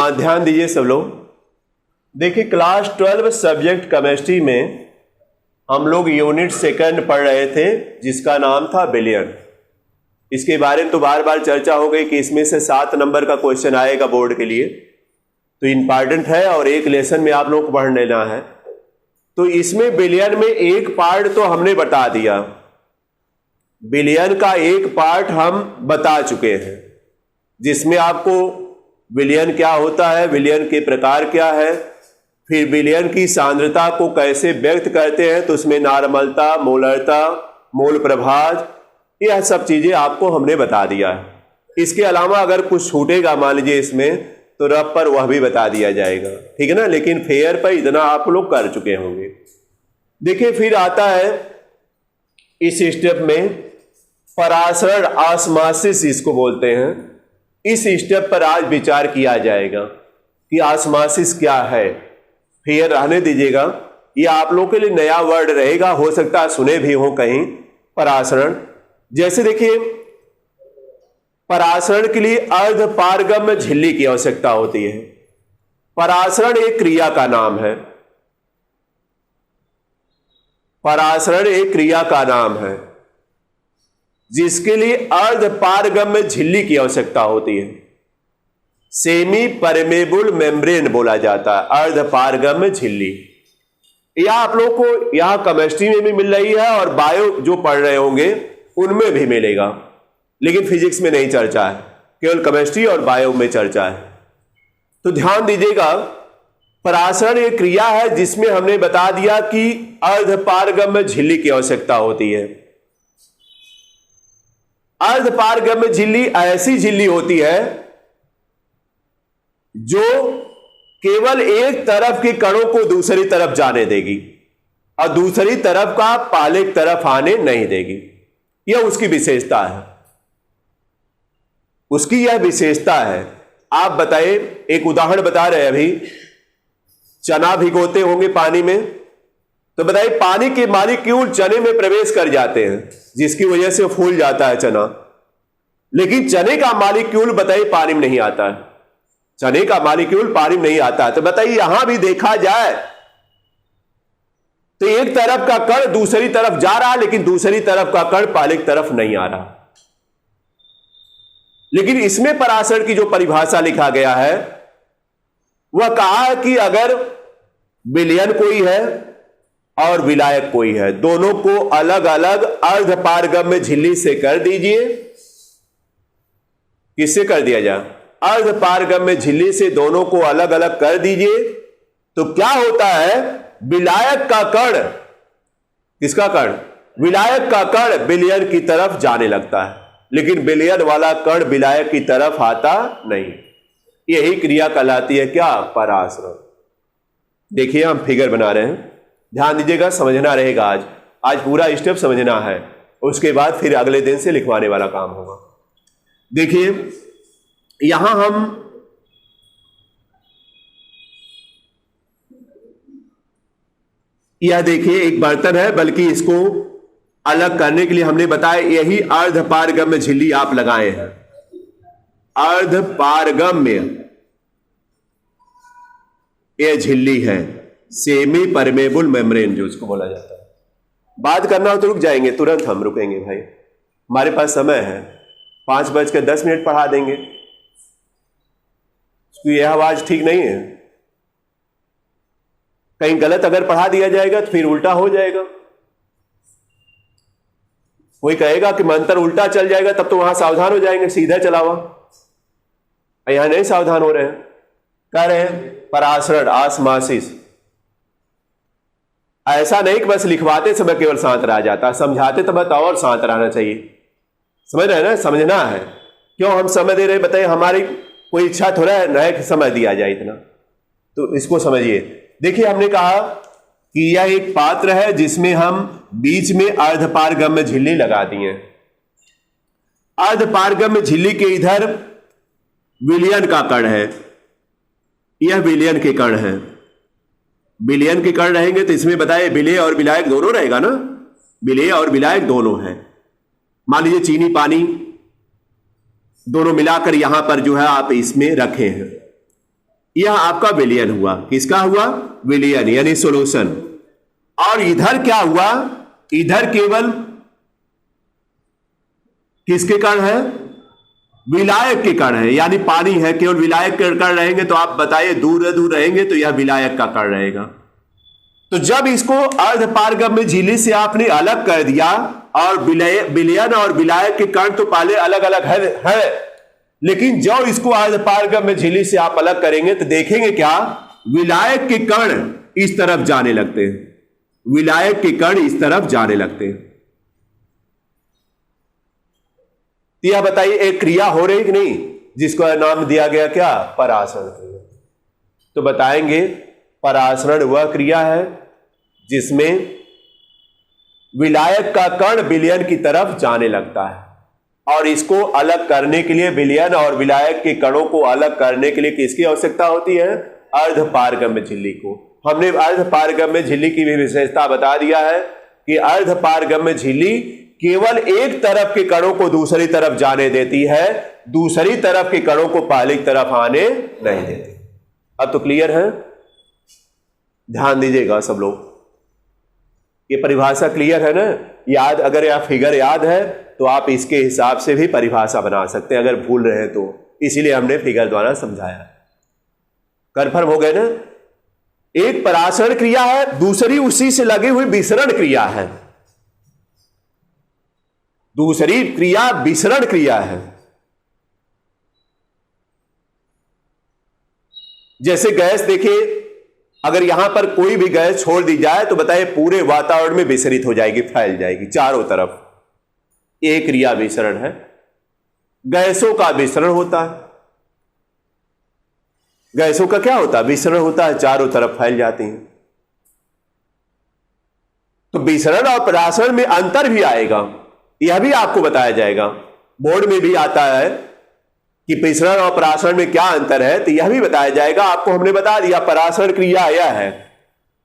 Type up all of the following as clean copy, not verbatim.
हाँ, ध्यान दीजिए सब लोग। देखिए, क्लास 12 सब्जेक्ट केमिस्ट्री में हम लोग यूनिट सेकंड पढ़ रहे थे जिसका नाम था बिलियन। इसके बारे में तो बार बार चर्चा हो गई कि इसमें से 7 नंबर का क्वेश्चन आएगा बोर्ड के लिए, तो इंपॉर्टेंट है और एक लेसन में आप लोग को पढ़ लेना है। तो इसमें बिलियन में एक पार्ट तो हमने बता दिया, बिलियन का एक पार्ट हम बता चुके हैं, जिसमें आपको बिलियन क्या होता है, बिलियन के प्रकार क्या है, फिर बिलियन की सांद्रता को कैसे व्यक्त करते हैं, तो उसमें नॉर्मलता, मोलरता, मोल प्रभाज, यह सब चीजें आपको हमने बता दिया है। इसके अलावा अगर कुछ छूटेगा मान लीजिए इसमें, तो रफ पर वह भी बता दिया जाएगा, ठीक है ना। लेकिन फेयर पर इतना आप लोग कर चुके होंगे। देखिए, फिर आता है इस स्टेप में परासरण, ऑस्मोसिस इसको बोलते हैं। इस स्टेप पर आज विचार किया जाएगा कि ऑस्मोसिस क्या है। फेयर रहने दीजिएगा, ये आप लोगों के लिए नया वर्ड रहेगा, हो सकता है सुने भी हो कहीं। परासरण, जैसे देखिए, परासरण के लिए अर्धपारगम्य झिल्ली की आवश्यकता होती है। परासरण एक क्रिया का नाम है, परासरण एक क्रिया का नाम है जिसके लिए अर्धपारगम्य झिल्ली की आवश्यकता होती है। सेमी परमेबल मेम्ब्रेन बोला जाता है, अर्धपारगम्य झिल्ली। यह आप लोग को यहां केमिस्ट्री में भी मिल रही है और बायो जो पढ़ रहे होंगे उनमें भी मिलेगा, लेकिन फिजिक्स में नहीं चर्चा है, केवल केमिस्ट्री और बायो में चर्चा है। तो ध्यान दीजिएगा, परासरण एक क्रिया है जिसमें हमने बता दिया कि अर्धपारगम्य झिल्ली की आवश्यकता होती है। अर्धपारगम्य झिल्ली ऐसी झिल्ली होती है जो केवल एक तरफ के कणों को दूसरी तरफ जाने देगी और दूसरी तरफ का पहले की तरफ आने नहीं देगी। यह उसकी विशेषता है, उसकी यह विशेषता है। आप बताइए, एक उदाहरण बता रहे हैं, अभी चना भिगोते होंगे पानी में, तो बताइए पानी के मॉलिक्यूल चने में प्रवेश कर जाते हैं जिसकी वजह से फूल जाता है चना, लेकिन चने का मॉलिक्यूल बताइए पानी में नहीं आता है, चने का मॉलिक्यूल पानी में नहीं आता है। तो बताइए यहां भी देखा जाए तो एक तरफ का कण दूसरी तरफ जा रहा है, लेकिन दूसरी तरफ का कण पहले की तरफ नहीं आ रहा। लेकिन इसमें परासरण की जो परिभाषा लिखा गया है वह कहा है कि अगर विलयन कोई है और विलायक कोई है, दोनों को अलग अलग अर्धपारगम्य झिल्ली से कर दीजिए। किससे कर दिया जाए? अर्धपारगम्य झिल्ली से दोनों को अलग अलग कर दीजिए, तो क्या होता है, विलायक का कण, किसका कण? विलायक का कण विलयन की तरफ जाने लगता है, लेकिन विलयन वाला कण विलायक की तरफ आता नहीं। यही क्रिया कहलाती है क्या? परासरण। देखिए हम फिगर बना रहे हैं, ध्यान दीजिएगा, समझना रहेगा। आज पूरा स्टेप समझना है, उसके बाद फिर अगले दिन से लिखवाने वाला काम होगा। देखिए यहां हम यह देखिए एक बर्तन है, बल्कि इसको अलग करने के लिए हमने बताया यही अर्धपारगम्य झिल्ली आप लगाए हैं। अर्धपारगम्य यह झिल्ली है, सेमी परमेबल मेम्ब्रेन जो इसको बोला जाता है। बात करना हो तो रुक जाएंगे, तुरंत हम रुकेंगे भाई, हमारे पास समय है, 5:10 पढ़ा देंगे। यह आवाज ठीक नहीं है, कहीं गलत अगर पढ़ा दिया जाएगा तो फिर उल्टा हो जाएगा। कोई कहेगा कि मंत्र उल्टा चल जाएगा, तब तो वहां सावधान हो जाएंगे, सीधा चलावा। यहां नहीं सावधान हो रहे हैं, कह रहे हैं परासरण, ऑस्मोसिस। ऐसा नहीं कि बस लिखवाते समय केवल शांत रह जाता, समझाते तो बस और शांत रहना चाहिए। समझ रहे हैं ना, समझना है। क्यों हम समय दे रहे, बताइए, हमारी कोई इच्छा थोड़ा है ना कि समय दिया जाए इतना, तो इसको समझिए। देखिए हमने कहा कि यह एक पात्र है जिसमें हम बीच में अर्धपारगम्य झिल्ली लगा दिए। अर्धपारगम्य झिल्ली के इधर विलयन का कण है, यह विलयन के कण है। विलयन के कण रहेंगे तो इसमें बताए विलेय और विलायक दोनों रहेगा ना, विलेय और विलायक दोनों है। मान लीजिए चीनी पानी दोनों मिलाकर यहां पर जो है आप इसमें रखे हैं, यह आपका विलयन हुआ। किसका हुआ? विलयन यानी सॉल्यूशन। और इधर क्या हुआ? इधर केवल किसके कण है? विलायक के कण है, यानी पानी है, केवल विलायक के कण रहेंगे। तो आप बताइए, दूर दूर रहेंगे तो यह विलायक का कण रहेगा। तो जब इसको अर्धपारगम्य झिल्ली से आपने अलग कर दिया, और विलयन और विलायक के कण तो पहले अलग अलग है, लेकिन जब इसको अर्धपारगम्य झिल्ली से आप अलग करेंगे तो देखेंगे क्या? विलायक के कण इस तरफ जाने लगते हैं, विलायक के कण इस तरफ जाने लगते हैं। यह बताइए, एक क्रिया हो रही कि नहीं, जिसको नाम दिया गया क्या? परासरण क्रिया। तो बताएंगे परासरण वह क्रिया है जिसमें विलायक का कण विलयन की तरफ जाने लगता है, और इसको अलग करने के लिए, विलयन और विलायक के कणों को अलग करने के लिए किसकी आवश्यकता होती है? अर्धपारगम्य झिल्ली को। हमने अर्धपारगम्य झिल्ली की भी विशेषता बता दिया है कि अर्धपारगम्य झिल्ली केवल एक तरफ के कणों को दूसरी तरफ जाने देती है, दूसरी तरफ के कणों को पहली तरफ आने नहीं देती। अब तो क्लियर है? ध्यान दीजिएगा सब लोग, ये परिभाषा क्लियर है ना? याद, अगर यह फिगर याद है तो आप इसके हिसाब से भी परिभाषा बना सकते हैं, अगर भूल रहे हैं तो। इसीलिए हमने फिगर द्वारा समझाया। कन्फर्म हो गए ना? एक परासरण क्रिया है, दूसरी उसी से लगी हुई विसरण क्रिया है। दूसरी क्रिया विसरण क्रिया है। जैसे गैस देखिए, अगर यहां पर कोई भी गैस छोड़ दी जाए तो बताइए पूरे वातावरण में विसरित हो जाएगी, फैल जाएगी चारों तरफ। एक क्रिया विसरण है। गैसों का विसरण होता है। गैसों का क्या होता है? विसरण होता है, चारों तरफ फैल जाती हैं। तो विसरण और परासरण में अंतर भी आएगा, यह भी आपको बताया जाएगा। बोर्ड में भी आता है कि विसरण और परासरण में क्या अंतर है, तो यह भी बताया जाएगा। आपको हमने बता दिया परासरण क्रिया यह है।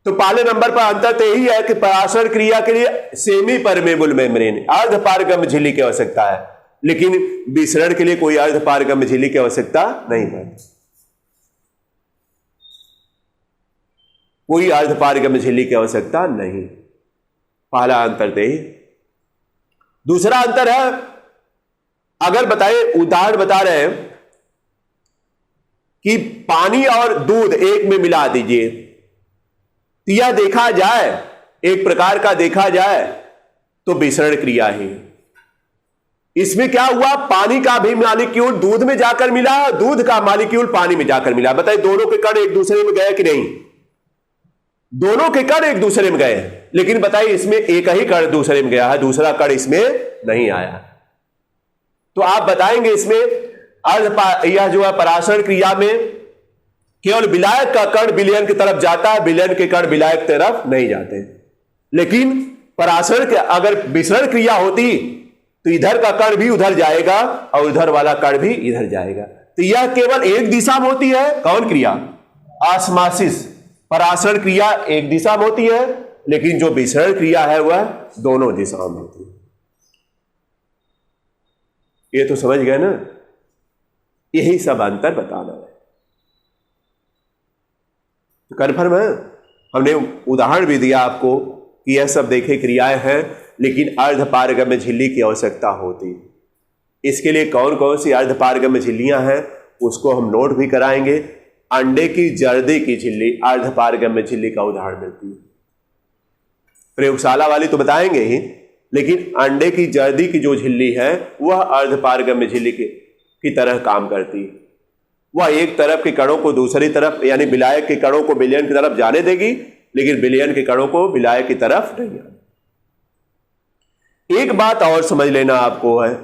तो पहले नंबर पर अंतर तो यही है कि परासरण क्रिया के लिए सेमी परमेबल मेम्ब्रेन, अर्धपारगम्य झिल्ली की आवश्यकता है, लेकिन विसरण के लिए कोई अर्धपारगम्य झिल्ली की आवश्यकता नहीं है। कोई अर्धपारगम्य झिल्ली की आवश्यकता नहीं। पहला अंतर तो यही। दूसरा अंतर है, अगर बताइए, उदाहरण बता रहे हैं कि पानी और दूध एक में मिला दीजिए, तो यह देखा जाए, एक प्रकार का देखा जाए तो विसरण क्रिया ही। इसमें क्या हुआ? पानी का भी मॉलिक्यूल दूध में जाकर मिला, दूध का मॉलिक्यूल पानी में जाकर मिला। बताइए दोनों के कण एक दूसरे में गए कि नहीं? दोनों के कण एक दूसरे में गए, लेकिन बताइए इसमें एक ही कण दूसरे में गया है, दूसरा कण इसमें नहीं आया। तो आप बताएंगे इसमें यह जो है परासरण क्रिया में केवल विलायक का कण विलयन की तरफ जाता है, विलयन के कण विलायक की तरफ नहीं जाते। लेकिन परासरण के अगर विसरण क्रिया होती तो इधर का कण भी उधर जाएगा और उधर वाला कण भी इधर जाएगा। तो यह केवल एक दिशा में होती है। कौन क्रिया? ऑस्मोसिस। परासरण क्रिया एक दिशा में होती है, लेकिन जो विसरण क्रिया है वह दोनों दिशाओं में होती है। ये तो समझ गए ना? यही सब अंतर बताना है। तो कन्फर्म है? हमने उदाहरण भी दिया आपको कि यह सब देखे क्रियाएं हैं, लेकिन अर्धपारगम्य झिल्ली की आवश्यकता होती। इसके लिए कौन कौन सी अर्धपारगम्य झिल्लियां हैं उसको हम नोट भी कराएंगे। अंडे की जर्दी की झिल्ली अर्धपारगम्य झिल्ली का उदाहरण मिलती है। प्रयोगशाला वाली तो बताएंगे ही, लेकिन अंडे की जर्दी की जो झिल्ली है वह अर्धपारगम्य झिल्ली की तरह काम करती है। वह एक तरफ के कणों को दूसरी तरफ, यानी विलायक के कणों को विलयन की तरफ जाने देगी, लेकिन विलयन के कणों को विलायक की तरफ नहीं आने। एक बात और समझ लेना आपको है,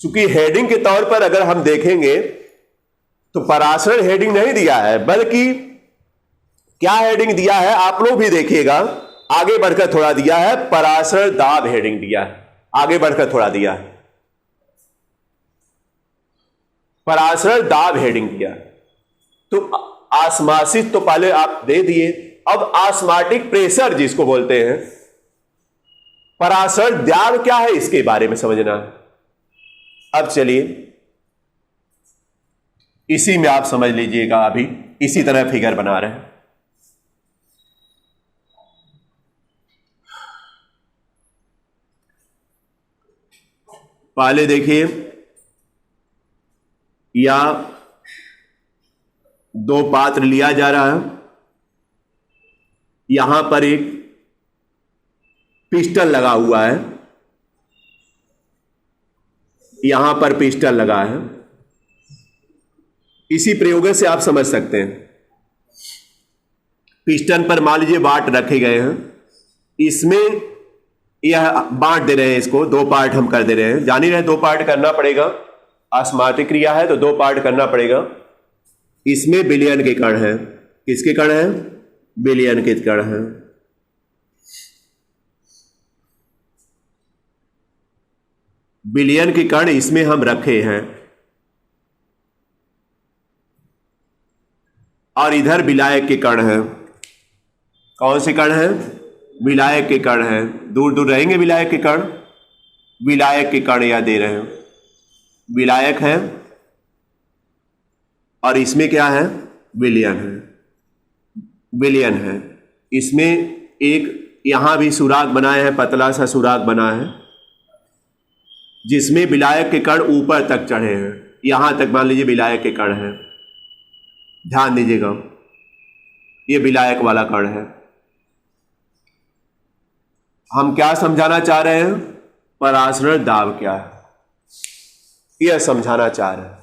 चूंकि हेडिंग के तौर पर अगर हम देखेंगे तो परासरण हेडिंग नहीं दिया है, बल्कि क्या हेडिंग दिया है आप लोग भी देखिएगा। आगे बढ़कर थोड़ा दिया है परासरण दाब हेडिंग दिया है, आगे बढ़कर थोड़ा दिया है परासरण दाब हेडिंग दिया। तो ऑस्मोसिस तो पहले आप दे दिए, अब ऑस्मोटिक प्रेशर जिसको बोलते हैं, परासरण दाब क्या है इसके बारे में समझना है। अब चलिए इसी में आप समझ लीजिएगा अभी इसी तरह फिगर बना रहे हैं। पहले देखिए, या दो पात्र लिया जा रहा है, यहां पर एक पिस्टन लगा हुआ है, यहां पर पिस्टन लगा है। इसी प्रयोग से आप समझ सकते हैं। पिस्टन पर मान लीजिए वाट रखे गए हैं, इसमें यह बांट दे रहे हैं, इसको दो पार्ट हम कर दे रहे हैं। जान ही रहे दो पार्ट करना पड़ेगा, अस्मार्टिक क्रिया है तो दो पार्ट करना पड़ेगा। इसमें विलयन के कण हैं। किसके कण हैं? विलयन के कण हैं। विलयन के कण इसमें हम रखे हैं, और इधर विलायक के कण हैं। कौन से कण हैं? विलायक के कण हैं। दूर दूर रहेंगे विलायक के कण। विलायक के कण यह दे रहे हैं, विलायक है, और इसमें क्या है? विलयन है। विलयन है। इसमें एक यहां भी सुराग बनाए हैं, पतला सा सुराग बना है, जिसमें विलायक के कण ऊपर तक चढ़े हैं। यहां तक मान लीजिए विलायक के कण है। ध्यान दीजिएगा, ये विलायक वाला कण है। हम क्या समझाना चाह रहे हैं? परासरण दाब क्या है, यह समझाना चाह रहे हैं।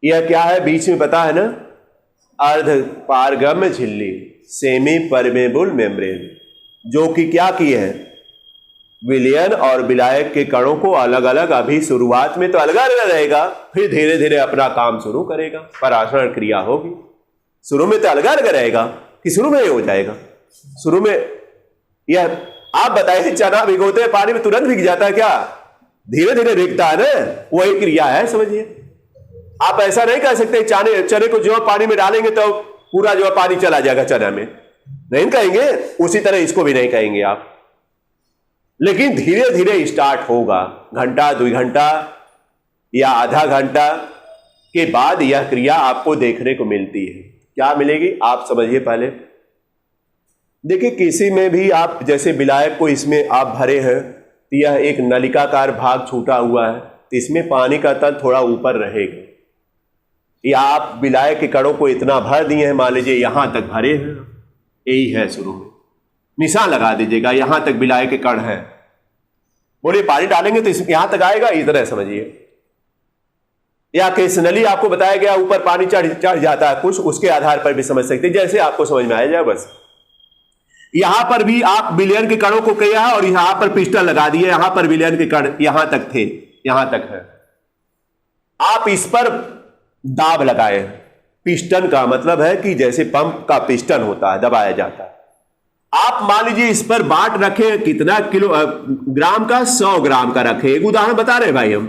यह क्या है? बीच में पता है ना, अर्ध पारगम्य झिल्ली, सेमी परमेबल मेम्ब्रेन, जो कि क्या की है? विलयन और विलायक के कणों को अलग अलग, अभी शुरुआत में तो अलग अलग रहेगा, फिर धीरे धीरे अपना काम शुरू करेगा, परासरण क्रिया होगी। शुरू में तो अलग अलग रहेगा कि शुरू में ही हो जाएगा? शुरू में यह आप बताइए, चना भिगोते हैं पानी में तुरंत भीग जाता है क्या? धीरे धीरे भीगता है ना, वही क्रिया है, समझिए। आप ऐसा नहीं कह सकते चने को जो पानी में डालेंगे तो पूरा जो पानी चला जाएगा चना में, नहीं कहेंगे। उसी तरह इसको भी नहीं कहेंगे आप, लेकिन धीरे धीरे स्टार्ट होगा। घंटा, 2 घंटा या आधा घंटा के बाद यह क्रिया आपको देखने को मिलती है। क्या मिलेगी? आप समझिए पहले। देखिए, किसी में भी आप जैसे विलायक को इसमें आप भरे हैं, तो यह एक नलिकाकार भाग छूटा हुआ है, तो इसमें पानी का तल थोड़ा ऊपर रहेगा। या आप विलायक के कणों को इतना भर दिए हैं, मान लीजिए यहां तक भरे हैं, यही है शुरू में, निशान लगा दीजिएगा, यहां तक विलायक के कण है। बोलिए पानी डालेंगे तो यहां तक आएगा, इस तरह समझिए। या किस नली आपको बताया गया ऊपर पानी चढ़ जाता है कुछ, उसके आधार पर भी समझ सकते हैं, जैसे आपको समझ में आ जाए बस। यहां पर भी आप विलयन के कणों को किया है और यहां पर पिस्टन लगा दिए, यहां पर विलयन के कण यहां तक थे, यहां तक है। आप इस पर दाब लगाए। पिस्टन का मतलब है कि जैसे पंप का पिस्टन होता है, दबाया जाता है। आप मान लीजिए इस पर बाट रखे, कितना किलो ग्राम का? 100 ग्राम का रखे। एक उदाहरण बता रहे हैं भाई हम,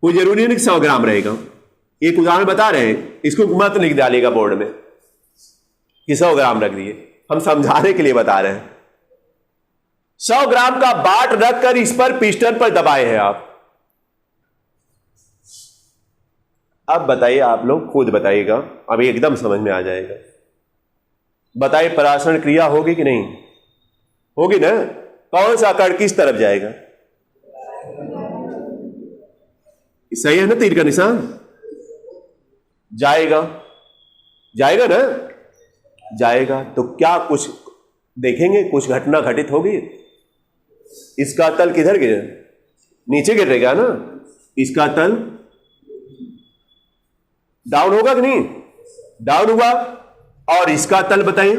कोई जरूरी नहीं कि 100 ग्राम रहेगा, एक उदाहरण बता रहे हैं। इसको मत लिख डालिएगा बोर्ड में कि 100 ग्राम रख दिए, हम समझाने के लिए बता रहे हैं। 100 ग्राम का बाट रखकर इस पर पिस्टन पर दबाए हैं आप। अब बताइए, आप लोग खुद बताइएगा, अब एकदम समझ में आ जाएगा। बताइए परासरण क्रिया होगी कि नहीं होगी ना? कौन सा कण किस तरफ जाएगा? सही है ना? तीर का निशान जाएगा, जाएगा ना? जाएगा तो क्या कुछ देखेंगे, कुछ घटना घटित होगी? इसका तल किधर गिरे? नीचे गिरेगा ना। इसका तल डाउन होगा कि नहीं? डाउन हुआ। और इसका तल बताइए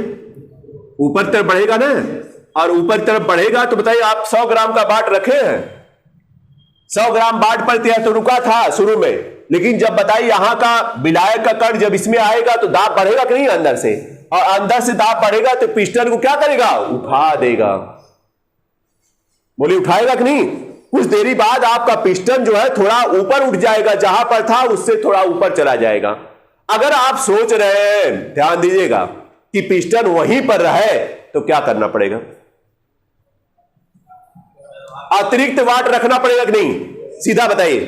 ऊपर तरफ बढ़ेगा ना, और ऊपर तरफ बढ़ेगा तो बताइए, आप 100 ग्राम का बाट रखे हैं, 100 ग्राम बाट पर तैयार तो रुका था शुरू में, लेकिन जब बताइए यहां का विलायक का कण जब इसमें आएगा तो दाब बढ़ेगा कि नहीं अंदर से? और अंदर से दाब बढ़ेगा तो पिस्टन को क्या करेगा? उठा देगा। बोलिए उठाएगा कि नहीं? कुछ देरी बाद आपका पिस्टन जो है थोड़ा ऊपर उठ जाएगा, जहां पर था उससे थोड़ा ऊपर चला जाएगा। अगर आप सोच रहे हैं, ध्यान दीजिएगा, कि पिस्टन वहीं पर रहे तो क्या करना पड़ेगा? अतिरिक्त वाट रखना पड़ेगा कि नहीं? सीधा बताइए।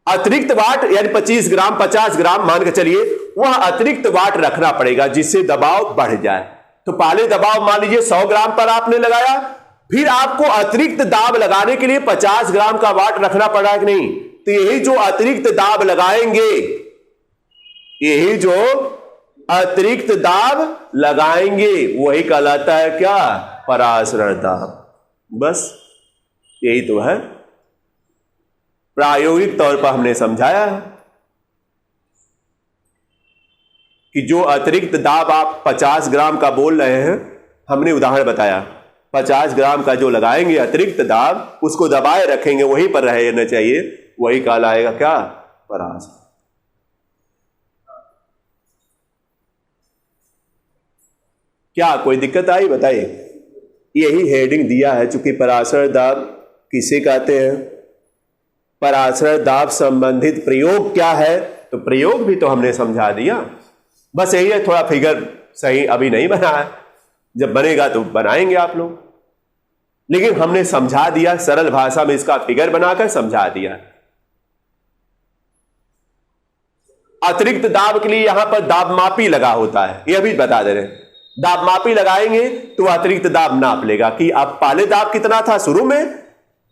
अतिरिक्त वाट यानी 25 ग्राम 50 ग्राम मान के चलिए, वह अतिरिक्त वाट रखना पड़ेगा जिससे दबाव बढ़ जाए। तो पहले दबाव मान लीजिए 100 ग्राम पर आपने लगाया, फिर आपको अतिरिक्त दाब लगाने के लिए 50 ग्राम का वाट रखना पड़ा कि नहीं? तो यही जो अतिरिक्त दाब लगाएंगे, यही जो अतिरिक्त दाब लगाएंगे वही कहलाता है क्या? परासरण दाब। बस यही तो है, प्रायोगिक तौर पर हमने समझाया है कि जो अतिरिक्त दाब आप 50 ग्राम का बोल रहे हैं, हमने उदाहरण बताया 50 ग्राम का जो लगाएंगे अतिरिक्त दाब, उसको दबाए रखेंगे, वहीं पर रहना चाहिए, वही कहलाएगा क्या? परासरण। क्या कोई दिक्कत आई? बताइए। यही हेडिंग दिया है, चूंकि परासरण दाब किसे कहते हैं, परासरण दाब संबंधित प्रयोग क्या है, तो प्रयोग भी तो हमने समझा दिया। बस यही है, थोड़ा फिगर सही अभी नहीं बना है, जब बनेगा तो बनाएंगे आप लोग, लेकिन हमने समझा दिया सरल भाषा में, इसका फिगर बनाकर समझा दिया। अतिरिक्त दाब के लिए यहां पर दाबमापी लगा होता है, यह भी बता दे रहे हैं। दाबमापी लगाएंगे तो अतिरिक्त दाब नाप लेगा कि अब पहले दाब कितना था शुरू में,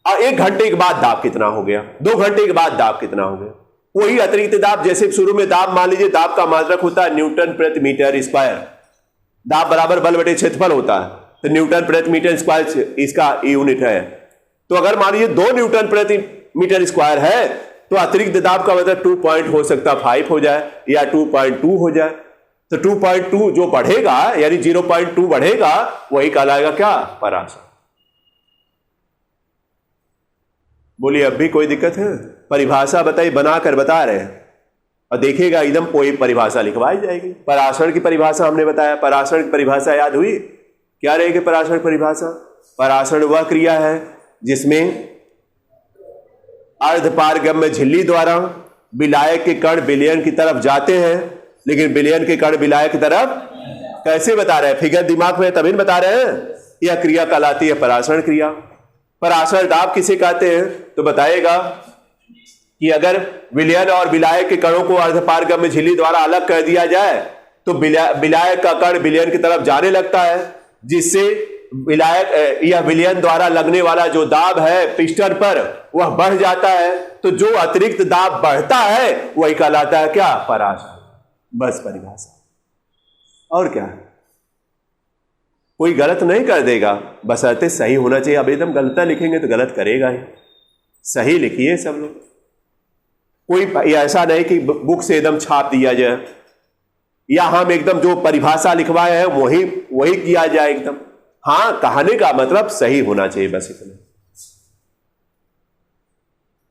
और 1 घंटे के बाद दाब कितना हो गया, 2 घंटे के बाद दाब कितना हो गया। वही अतिरिक्त दाब, जैसे शुरू में दाब मान लीजिए दाब का मात्रक होता है न्यूटन प्रति मीटर स्क्वायर, दाब बराबर बल बटे क्षेत्रफल होता है, तो न्यूटन प्रति मीटर स्क्वायर इसका यूनिट है। तो अगर मान लीजिए 2 न्यूटन प्रति मीटर स्क्वायर है, तो अतिरिक्त दाब का मतलब 2 पॉइंट हो सकता 5 हो जाए या 2.2 हो जाए। तो 2.2 जो बढ़ेगा यानी 0.2 बढ़ेगा, वही कहलाएगा क्या? परासरण। बोलिए, अब भी कोई दिक्कत है? परिभाषा बताइए, बनाकर बता रहे हैं, और देखिएगा एकदम कोई परिभाषा लिखवाई जाएगी। परासरण की परिभाषा हमने बताया, परासरण की परिभाषा याद हुई? क्या रहेगी परासरण परिभाषा? परासरण वह क्रिया है जिसमें अर्धपारगम्य झिल्ली द्वारा विलायक के कण विलयन की तरफ जाते हैं, लेकिन विलयन के कण विलायक की तरफ कैसे बता रहे हैं? फिगर दिमाग में तभी बता रहे हैं। यह क्रिया कहलाती है परासरण क्रिया। परासरण दाब किसे कहते हैं? तो बताएगा कि अगर विलयन और विलायक के कणों को अर्धपारगम्य झिल्ली द्वारा अलग कर दिया जाए, तो विलायक का कण विलयन की तरफ जाने लगता है, जिससे विलायक या विलयन द्वारा लगने वाला जो दाब है पिस्टन पर, वह बढ़ जाता है। तो जो अतिरिक्त दाब बढ़ता है वही कहलाता है क्या? परासरण। बस परिभाषा, और क्या? कोई गलत नहीं कर देगा, बशर्ते सही होना चाहिए। अब एकदम गलत लिखेंगे तो गलत करेगा ही, सही लिखिए सब लोग। कोई ऐसा नहीं कि बुक से एकदम छाप दिया जाए, या हम एकदम जो परिभाषा लिखवाए हैं वही किया जाए एकदम। हाँ, कहने का मतलब सही होना चाहिए, बस इतना।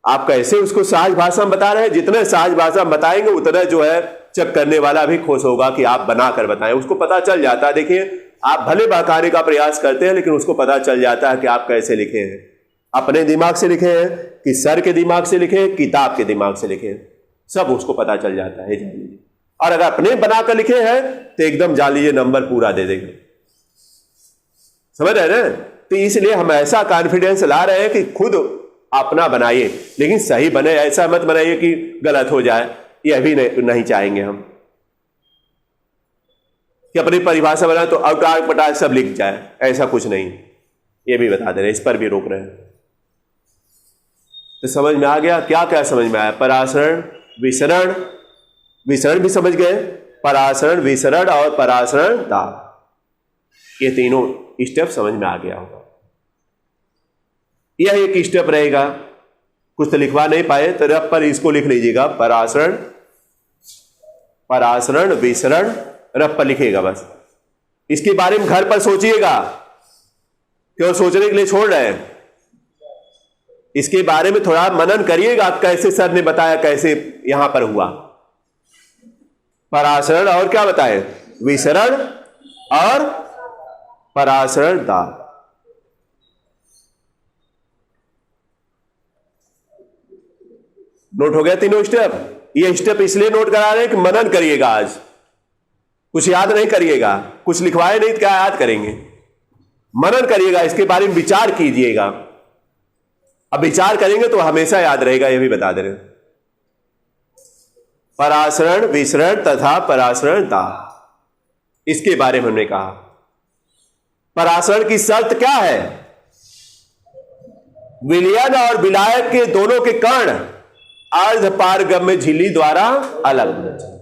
आप कैसे उसको सहज भाषा में बता रहे हैं, जितने सहज भाषा में बताएंगे उतना जो है चेक करने वाला भी खुश होगा कि आप बनाकर बताएं। उसको पता चल जाता है, देखिए आप भले बहकाने का प्रयास करते हैं, लेकिन उसको पता चल जाता है कि आप कैसे लिखे हैं, अपने दिमाग से लिखे हैं कि सर के दिमाग से लिखे हैं, किताब के दिमाग से लिखे हैं, सब उसको पता चल जाता है, जान लीजिए। और अगर अपने बनाकर लिखे हैं तो एकदम जान लीजिए नंबर पूरा दे देंगे, समझ रहे हैं? तो इसलिए हम ऐसा कॉन्फिडेंस ला रहे हैं कि खुद अपना बनाइए, लेकिन सही बने, ऐसा मत बनाइए कि गलत हो जाए, यह भी नहीं चाहेंगे हम कि अपनी परिभाषा बनाए तो अवतार पटार सब लिख जाए, ऐसा कुछ नहीं। ये भी बता दे रहे, इस पर भी रोक रहे हैं। तो समझ में आ गया? क्या क्या समझ में आया? परासरण, विसरण, विसरण भी समझ गए, परासरण, विसरण और परासरण दाब, ये तीनों स्टेप समझ में आ गया होगा। यह एक स्टेप रहेगा, कुछ तो लिखवा नहीं पाए तो रफ पर इसको लिख लीजिएगा, परासरण, परासरण, विसरण, रफ पर लिखिएगा बस। इसके बारे में घर पर सोचिएगा, क्यों सोचने के लिए छोड़ रहे हैं? इसके बारे में थोड़ा मनन करिएगा, कैसे सर ने बताया, कैसे यहां पर हुआ। परासरण और क्या बताए? विसरण और परासरण दाब। नोट हो गया तीनों स्टेप? ये स्टेप इसलिए नोट करा रहे हैं कि मनन करिएगा, आज कुछ याद नहीं करिएगा, कुछ लिखवाए नहीं तो क्या याद करेंगे। मनन करिएगा, इसके बारे में विचार कीजिएगा। अब विचार करेंगे तो हमेशा याद रहेगा, ये भी बता दे रहे हैं। परासरण विसरण तथा परासरण दाब। इसके बारे में हमने कहा परासरण की शर्त क्या है? विलयन और विलायक के दोनों के कण अर्ध पारगम्य झिल्ली द्वारा अलग होना चाहिए।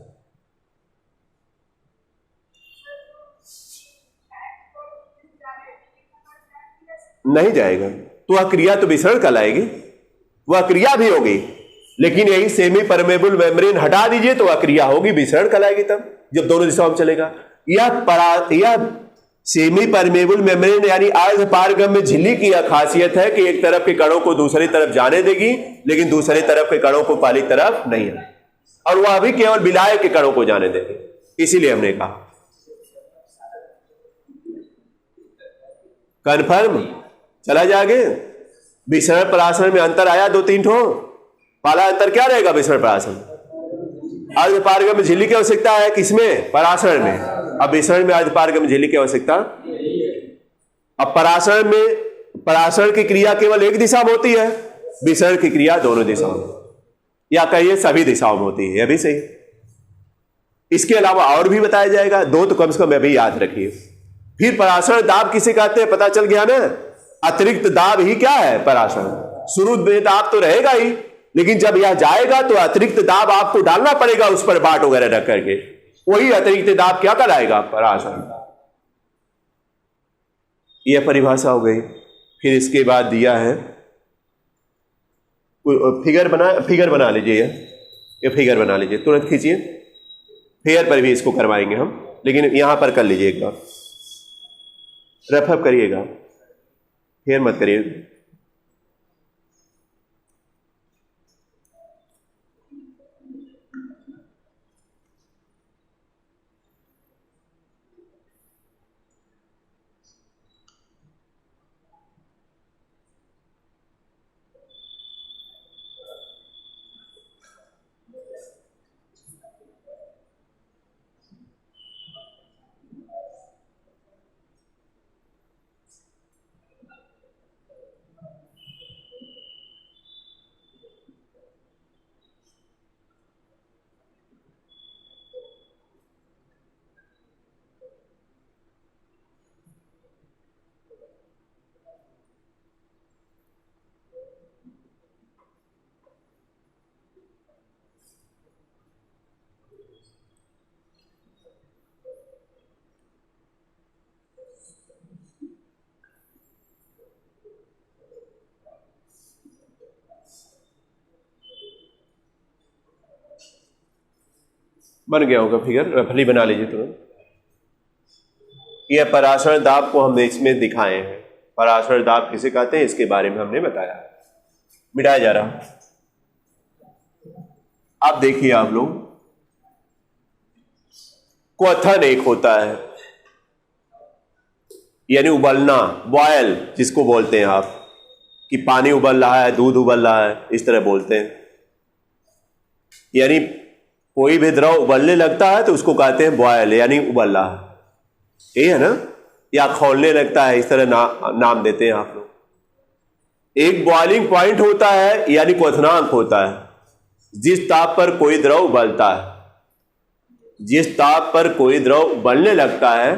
नहीं जाएगा तो वह क्रिया तो विसरण कहलाएगी, वह क्रिया भी होगी, लेकिन यही सेमी परमेबल मेम्ब्रेन हटा दीजिए तो वह क्रिया होगी, विसरण कहलाएगी तब जब दोनों दिशाओं में चलेगा। यह सेमी परमेबल मेम्ब्रेन यानी अर्ध पारगम्य झिल्ली की यह खासियत है कि एक तरफ के कणों को दूसरी तरफ जाने देगी, लेकिन दूसरी तरफ के कणों को पहली तरफ नहीं है, और वह भी केवल विलायक के कणों को जाने देगी। इसीलिए हमने कहा कन्फर्म चला जाएगा। विसरण परासरण में अंतर आया 2-3 ठो। पहला अंतर क्या रहेगा? विसरण परासरण अर्ध पारगम्य झिल्ली की आवश्यकता है किसमें? परासरण में। अब विसरण में अर्ध पारगम्य झिल्ली की आवश्यकता। अब परासरण में परासरण की क्रिया केवल एक दिशा में होती है, विसरण की क्रिया दोनों दिशाओं में, या कहिए सभी दिशाओं में होती है। यह भी सही। इसके अलावा और भी बताया जाएगा, 2 तो कम से कम अभी याद रखिए। फिर परासरण दाब किसे कहते हैं? पता चल गया ना। अतिरिक्त दाब ही क्या है? परासरण। शुरू में दाब तो रहेगा ही, लेकिन जब यह जाएगा तो अतिरिक्त दाब आपको डालना पड़ेगा उस पर बाट वगैरह रख करके, वही अतिरिक्त दाब क्या कराएगा? परासरण। यह परिभाषा हो गई। फिर इसके बाद दिया है फिगर बना लीजिए। ये फिगर बना लीजिए, तुरंत खींचिए। फिगर पर भी इसको करवाएंगे हम, लेकिन यहां पर कर लीजिए, एक बार रफ करिएगा, फिर मत करिए। बन गया होगा फिगर, रफली बना लीजिए तुरंत। यह परासरण दाब को हमने इसमें दिखाए हैं। परासरण दाब किसे कहते हैं इसके बारे में हमने बताया। मिटाया जा रहा। अब देखिए आप लोग, क्वथन एक होता है, यानी उबलना, बॉयल जिसको बोलते हैं आप, कि पानी उबल रहा है, दूध उबल रहा है, इस तरह बोलते हैं। यानी कोई भी द्रव उबलने लगता है तो उसको कहते हैं बॉयल, यानी उबल रहा है, ये है ना। या खौलने लगता है, इस तरह नाम देते हैं आप लोग। एक बॉइलिंग पॉइंट होता है, यानी क्वथनांक होता है, जिस ताप पर कोई द्रव उबलता है। जिस ताप पर कोई द्रव उबलने लगता है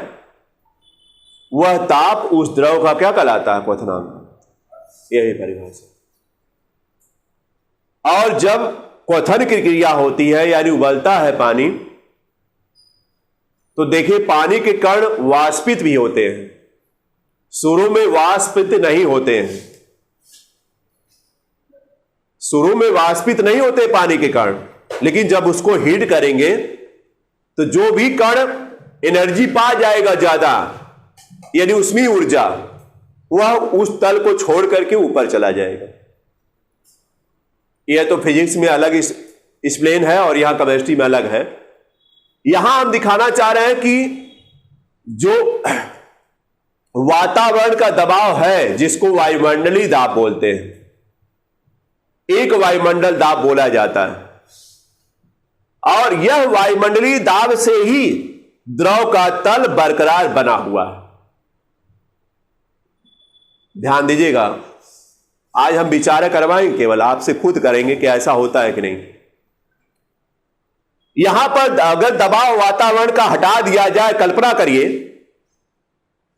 वह ताप उस द्रव का क्या कहलाता है? क्वथनांक। यही परिभाषा। और जब क्वथन की क्रिया होती है, यानी उबलता है पानी, तो देखिए पानी के कण वाष्पित भी होते हैं। शुरू में वाष्पित नहीं होते हैं, शुरू में वाष्पित नहीं होते पानी के कण, लेकिन जब उसको हीट करेंगे तो जो भी कण एनर्जी पा जाएगा ज्यादा, यानी उसमें ऊर्जा, वह उस तल को छोड़ करके ऊपर चला जाएगा। यह तो फिजिक्स में अलग एक्सप्लेन है और यहां केमिस्ट्री में अलग है। यहां हम दिखाना चाह रहे हैं कि जो वातावरण का दबाव है, जिसको वायुमंडलीय दाब बोलते हैं, एक वायुमंडल दाब बोला जाता है, और यह वायुमंडलीय दाब से ही द्रव का तल बरकरार बना हुआ है। ध्यान दीजिएगा, आज हम विचार करवाएंगे, केवल आपसे खुद करेंगे कि ऐसा होता है कि नहीं। यहां पर अगर दबाव वातावरण का हटा दिया जाए, कल्पना करिए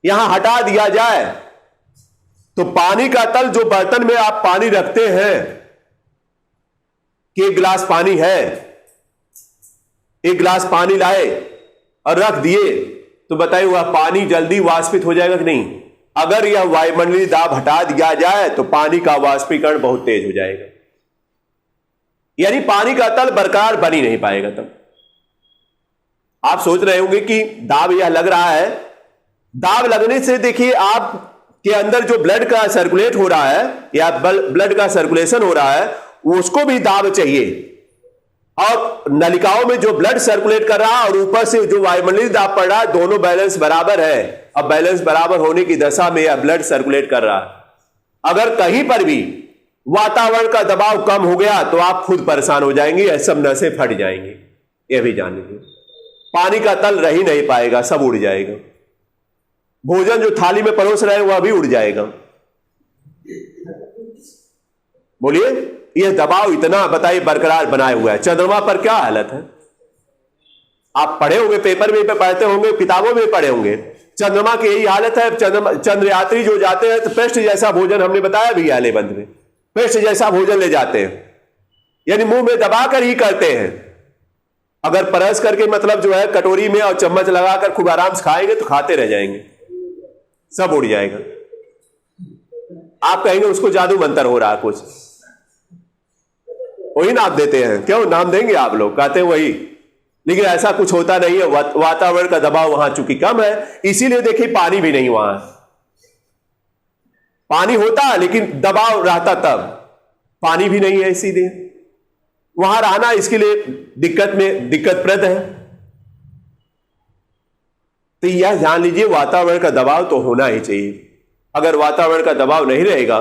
यहां हटा दिया जाए, तो पानी का तल, जो बर्तन में आप पानी रखते हैं कि एक गिलास पानी है, एक गिलास पानी लाए और रख दिए, तो बताइए वह पानी जल्दी वाष्पित हो जाएगा कि नहीं? अगर यह वायुमंडलीय दाब हटा दिया जाए तो पानी का वाष्पीकरण बहुत तेज हो जाएगा, यानी पानी का तल बरकरार बन ही नहीं पाएगा। तब आप सोच रहे होंगे कि दाब यह लग रहा है, दाब लगने से देखिए आप के अंदर जो ब्लड का सर्कुलेट हो रहा है या ब्लड का सर्कुलेशन हो रहा है, उसको भी दाब चाहिए, और नलिकाओं में जो ब्लड सर्कुलेट कर रहा है और ऊपर से जो वायुमंडलीय दाब पड़ रहा है, दोनों बैलेंस बराबर है। अब बैलेंस बराबर होने की दशा में यह ब्लड सर्कुलेट कर रहा है। अगर कहीं पर भी वातावरण का दबाव कम हो गया तो आप खुद परेशान हो जाएंगे, यह सब नसें फट जाएंगी, यह भी जान लीजिए। पानी का तल रह ही नहीं पाएगा, सब उड़ जाएगा। भोजन जो थाली में परोस रहे हैं वह भी उड़ जाएगा। बोलिए, यह दबाव इतना बताइए बरकरार बनाए हुआ है। चंद्रमा पर क्या हालत है? आप पढ़े होंगे, पेपर में पढ़ते होंगे, किताबों में पढ़े होंगे, चंद्रमा की यही हालत है। चंद्र यात्री जो जाते हैं तो पेस्ट जैसा भोजन, हमने बताया भी आले बंद में, पेस्ट जैसा भोजन ले जाते हैं, यानी मुंह में दबाकर ही करते हैं। अगर परस करके मतलब जो है कटोरी में और चम्मच लगाकर खूब आराम से खाएंगे तो खाते रह जाएंगे, सब उड़ जाएगा। आप कहेंगे उसको जादू मंत्र हो रहा कुछ, वही नाम देते हैं। क्यों नाम देंगे आप लोग, कहते हैं वही, लेकिन ऐसा कुछ होता नहीं है। वातावरण का दबाव वहां चूंकि कम है, इसीलिए देखिए पानी भी नहीं वहां, पानी होता है लेकिन दबाव रहता, तब पानी भी नहीं है, इसीलिए वहां रहना इसके लिए दिक्कतप्रद है। तो यह जान लीजिए वातावरण का दबाव तो होना ही चाहिए। अगर वातावरण का दबाव नहीं रहेगा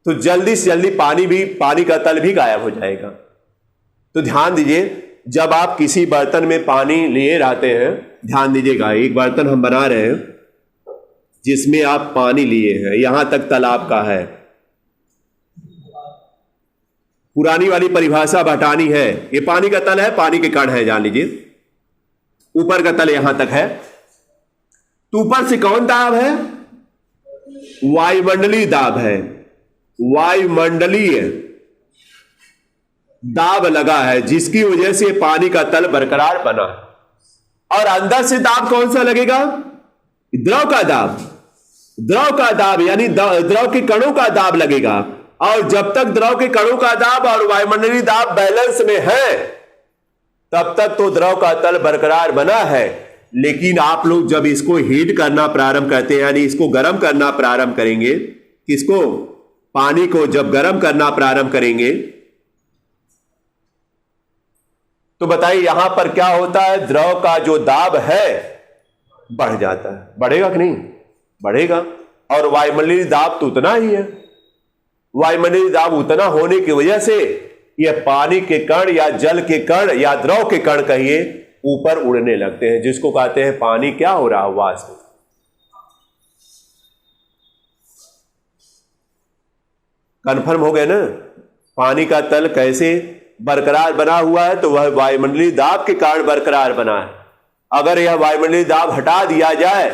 तो जल्दी से जल्दी पानी का तल भी गायब हो जाएगा। तो ध्यान दीजिए, जब आप किसी बर्तन में पानी लिए रहते हैं, ध्यान दीजिएगा, एक बर्तन हम बना रहे हैं जिसमें आप पानी लिए हैं, यहां तक तल आपका है। पुरानी वाली परिभाषा हटानी है, ये पानी का तल है, पानी के कण है, जान लीजिए ऊपर का तल यहां तक है। तो ऊपर से कौन दाब है? वायुमंडलीय दाब है, वायुमंडलीय दाब लगा है, जिसकी वजह से पानी का तल बरकरार बना। और अंदर से दाब कौन सा लगेगा? द्रव का दाब, द्रव का दाब यानी द्रव के कणों का दाब लगेगा। और जब तक द्रव के कणों का दाब और वायुमंडलीय दाब बैलेंस में है, तब तक तो द्रव का तल बरकरार बना है। लेकिन आप लोग जब इसको हीट करना प्रारंभ करते हैं, यानी इसको गर्म करना प्रारंभ करेंगे, किसको? पानी को जब गर्म करना प्रारंभ करेंगे, तो बताइए यहां पर क्या होता है? द्रव का जो दाब है बढ़ जाता है। बढ़ेगा कि नहीं? बढ़ेगा। और वायुमंडलीय दाब तो उतना ही है। वायुमंडलीय दाब उतना होने की वजह से यह पानी के कण या जल के कण या द्रव के कण कहिए, ऊपर उड़ने लगते हैं, जिसको कहते हैं पानी क्या हो रहा है? वाष्प। कंफर्म हो गए ना? पानी का तल कैसे बरकरार बना हुआ है? तो वह वायुमंडलीय दाब के कारण बरकरार बना है। अगर यह वायुमंडलीय दाब हटा दिया जाए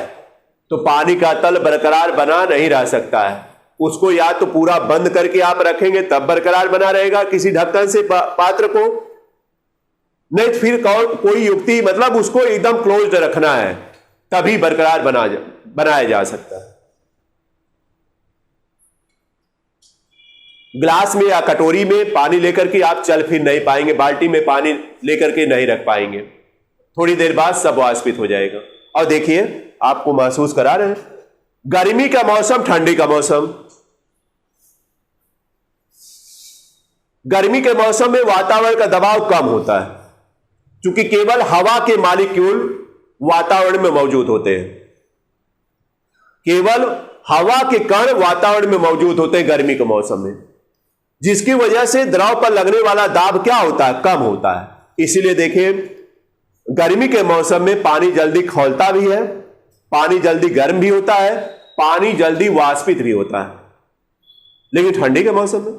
तो पानी का तल बरकरार बना नहीं रह सकता है। उसको या तो पूरा बंद करके आप रखेंगे तब बरकरार बना रहेगा किसी ढक्कन से पात्र को, नहीं तो फिर कोई युक्ति, मतलब उसको एकदम क्लोज्ड रखना है, तभी बरकरार बनाया जा सकता है। ग्लास में या कटोरी में पानी लेकर के आप चल फिर नहीं पाएंगे, बाल्टी में पानी लेकर के नहीं रख पाएंगे, थोड़ी देर बाद सब वाष्पित हो जाएगा। और देखिए आपको महसूस करा रहे हैं, गर्मी का मौसम, ठंडी का मौसम। गर्मी के मौसम में वातावरण का दबाव कम होता है, क्योंकि केवल हवा के मॉलिक्यूल वातावरण में मौजूद होते हैं, केवल हवा के कण वातावरण में मौजूद होते हैं गर्मी के मौसम में, जिसकी वजह से द्रव पर लगने वाला दाब क्या होता है? कम होता है। इसीलिए देखिए गर्मी के मौसम में पानी जल्दी खौलता भी है, पानी जल्दी गर्म भी होता है, पानी जल्दी वाष्पित भी होता है। लेकिन ठंडी के मौसम में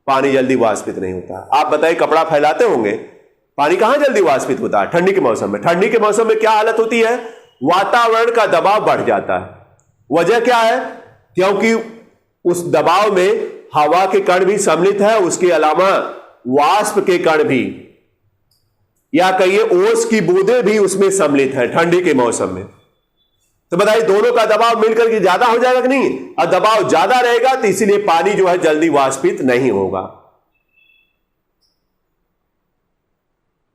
पानी जल्दी वाष्पित नहीं होता। आप बताइए, कपड़ा फैलाते होंगे पानी कहां जल्दी वाष्पित होता है? ठंडी के मौसम में। ठंडी के मौसम में क्या हालत होती है? वातावरण का दबाव बढ़ जाता है। वजह क्या है? क्योंकि उस दबाव में हवा के कण भी सम्मिलित है, उसके अलावा वाष्प के कण भी, या कहिए ओस की बूंदें भी उसमें सम्मिलित है ठंडी के मौसम में। तो बताइए दोनों का दबाव मिलकर के ज्यादा हो जाएगा कि नहीं? और दबाव ज्यादा रहेगा तो इसीलिए पानी जो है जल्दी वाष्पित नहीं होगा।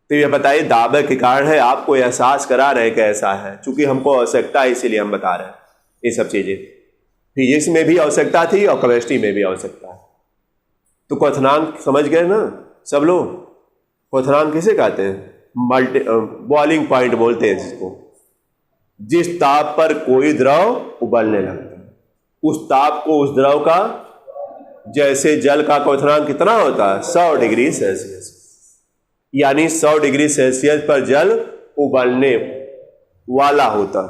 तो ये बताइए दावे के कारण है, आपको एहसास करा रहे कैसा है, क्योंकि हमको आवश्यकता है इसीलिए हम बता रहे हैं ये सब चीजें। फिजिक्स में भी आवश्यकता थी और केमिस्ट्री में भी आवश्यकता है। तो क्वथनांक समझ गए ना सब लोग? क्वथनांक किसे कहते हैं? बॉइलिंग पॉइंट बोलते हैं जिसको, जिस ताप पर कोई द्रव उबलने लगता है उस ताप को, उस द्रव का, जैसे जल का क्वथनांक कितना होता है? 100 डिग्री सेल्सियस। यानी 100 डिग्री सेल्सियस पर जल उबलने वाला होता,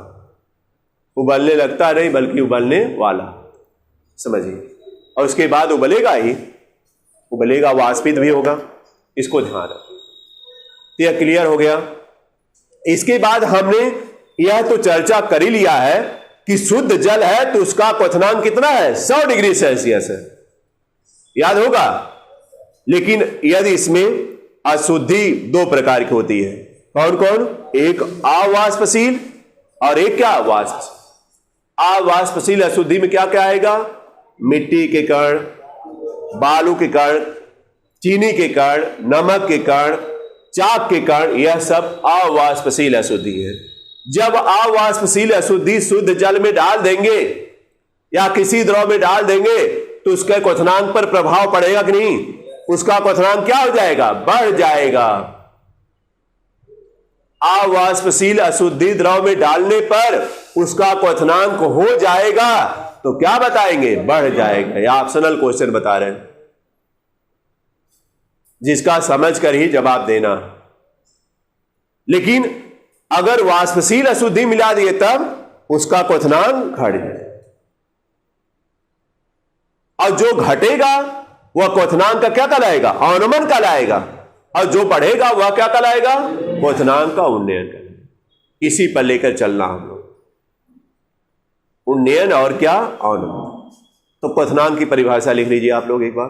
उबलने लगता नहीं बल्कि उबलने वाला, समझिए। और उसके बाद उबलेगा ही, उबलेगा, वाष्पित भी होगा, इसको ध्यान रखें। तो यह क्लियर हो गया। इसके बाद हमने यह तो चर्चा कर ही लिया है कि शुद्ध जल है तो उसका क्वथनांक कितना है? 100 डिग्री सेल्सियस है, याद होगा। लेकिन यदि इसमें अशुद्धि दो प्रकार की होती है, कौन कौन? एक अवाष्पशील और एक क्या? वाष्पशील। अवाष्पशील अशुद्धि में क्या क्या आएगा? मिट्टी के कण, बालू के कण, चीनी के कण, नमक के कण, चाक के कण, यह सब अवाष्पशील अशुद्धि है। जब अवाष्पशील अशुद्धि शुद्ध जल में डाल देंगे या किसी द्रव में डाल देंगे तो उसके क्वथनांक पर प्रभाव पड़ेगा कि नहीं? उसका क्वथनांक क्या हो जाएगा? बढ़ जाएगा। अवाष्पशील अशुद्धि द्रव में डालने पर उसका क्वथनांक हो जाएगा तो क्या बताएंगे? बढ़ जाएगा। यह ऑप्शनल क्वेश्चन बता रहे हैं, जिसका समझ कर ही जवाब देना। लेकिन अगर वाष्पशील अशुद्धि मिला दिए तब उसका क्वथनांक घट जाए, और जो घटेगा वह क्वथनांक का क्या कहलाएगा? अवनमन कहलाएगा। और जो बढ़ेगा वह क्या कहलाएगा? क्वथनांक का उन्नयन कहलाएगा। इसी पर लेकर चलना हम लोग, उन्नयन और क्या? अवनमन। तो क्वथनांक की परिभाषा लिख लीजिए आप लोग एक बार,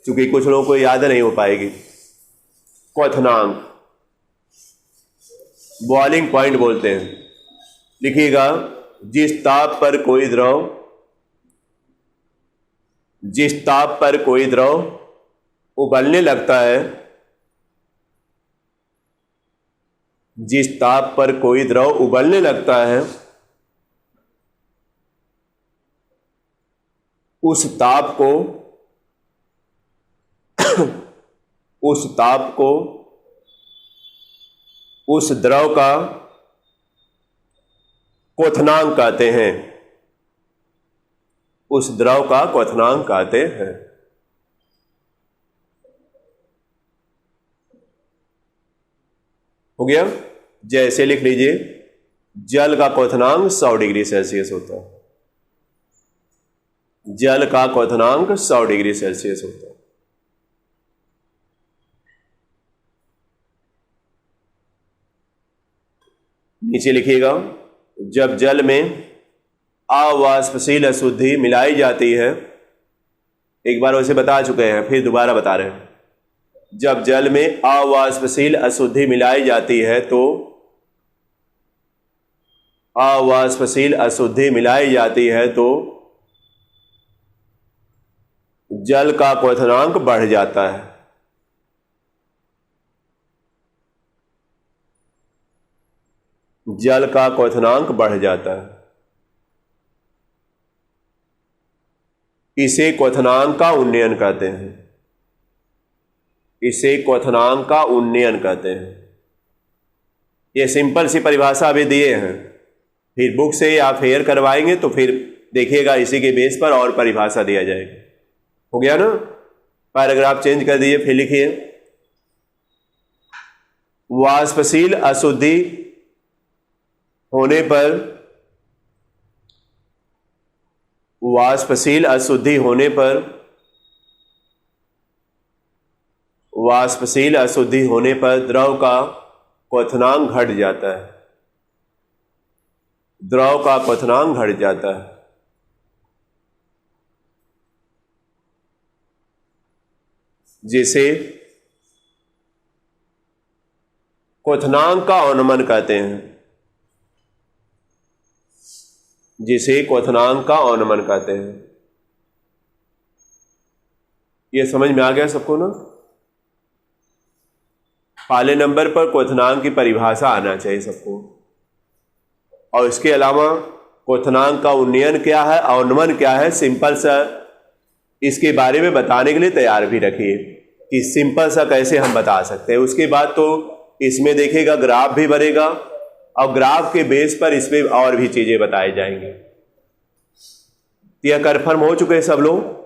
क्योंकि कुछ लोगों को याद नहीं हो पाएगी। क्वथनांक बॉइलिंग पॉइंट बोलते हैं। लिखिएगा, जिस ताप पर कोई द्रव, जिस ताप पर कोई द्रव उबलने लगता है, जिस ताप पर कोई द्रव उबलने लगता है, उस ताप को उस ताप को उस द्रव का क्वथनांक कहते हैं। उस द्रव का क्वथनांक कहते हैं। हो गया? जैसे लिख लीजिए, जल का क्वथनांक 100 डिग्री सेल्सियस होता है। जल का क्वथनांक 100 डिग्री सेल्सियस होता है। नीचे लिखिएगा, जब जल में अवाष्पशील अशुद्धि मिलाई जाती है, एक बार वैसे बता चुके हैं, फिर दोबारा बता रहे हैं। जब जल में अवाष्पशील अशुद्धि मिलाई जाती है तो अवाष्पशील अशुद्धि मिलाई जाती है तो जल का क्वथनांक बढ़ जाता है। जल का क्वथनांक बढ़ जाता है। इसे क्वथनांक का उन्नयन कहते हैं। इसे क्वथनांक का उन्नयन कहते हैं। ये सिंपल सी परिभाषा अभी दिए हैं, फिर बुक से या फेयर करवाएंगे तो फिर देखिएगा इसी के बेस पर और परिभाषा दिया जाएगा। हो गया ना? पैराग्राफ चेंज कर दीजिए, फिर लिखिए, वाष्पशील अशुद्धि होने पर, वाष्पशील अशुद्धि होने पर, वाष्पशील अशुद्धि होने पर द्रव का क्वथनांक घट जाता है। द्रव का क्वथनांक घट जाता है। जिसे क्वथनांक का अवनमन कहते हैं। जिसे क्वथनांक का अवनमन कहते हैं। ये समझ में आ गया सबको ना? पहले नंबर पर क्वथनांक की परिभाषा आना चाहिए सबको, और इसके अलावा क्वथनांक का उन्नयन क्या है, अवनमन क्या है, सिंपल सा इसके बारे में बताने के लिए तैयार भी रखिए कि सिंपल सा कैसे हम बता सकते हैं। उसके बाद तो इसमें देखिएगा ग्राफ भी बनेगा, और ग्राफ के बेस पर इसमें और भी चीजें बताई जाएंगी। यह कन्फर्म हो चुके हैं सब लोग?